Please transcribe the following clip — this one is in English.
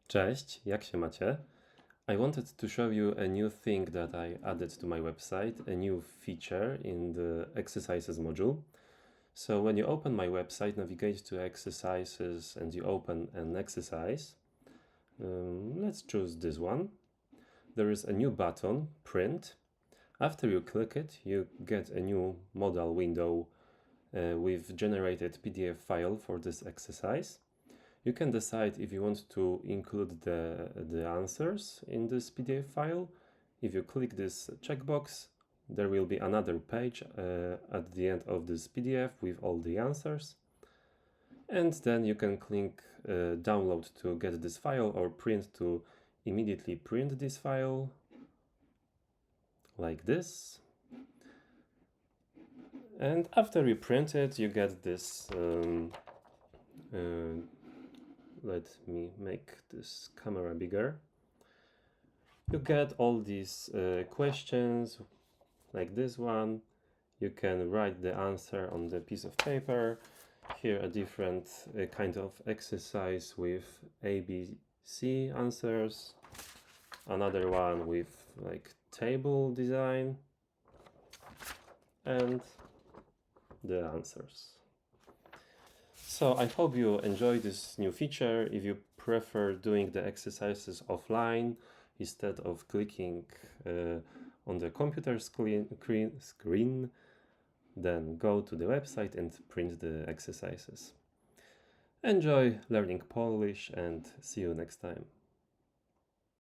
Cześć, jak się macie? I wanted to show you a new thing that I added to my website, a new feature in the exercises module. So when you open my website, navigate to exercises and you open an exercise. Let's choose this one. There is a new button, print. After you click it, you get a new modal window with generated PDF file for this exercise. You can decide if you want to include the answers in this PDF file. If you click this checkbox, there will be another page at the end of this PDF with all the answers. And then you can click download to get this file or print to immediately print this file like this. And after you print it, you get this let me make this camera bigger. You get all these questions like this one. You can write the answer on the piece of paper. Here a different kind of exercise with ABC answers. Another one with like table design and the answers. So I hope you enjoy this new feature. If you prefer doing the exercises offline instead of clicking on the computer screen, then go to the website and print the exercises. Enjoy learning Polish and see you next time.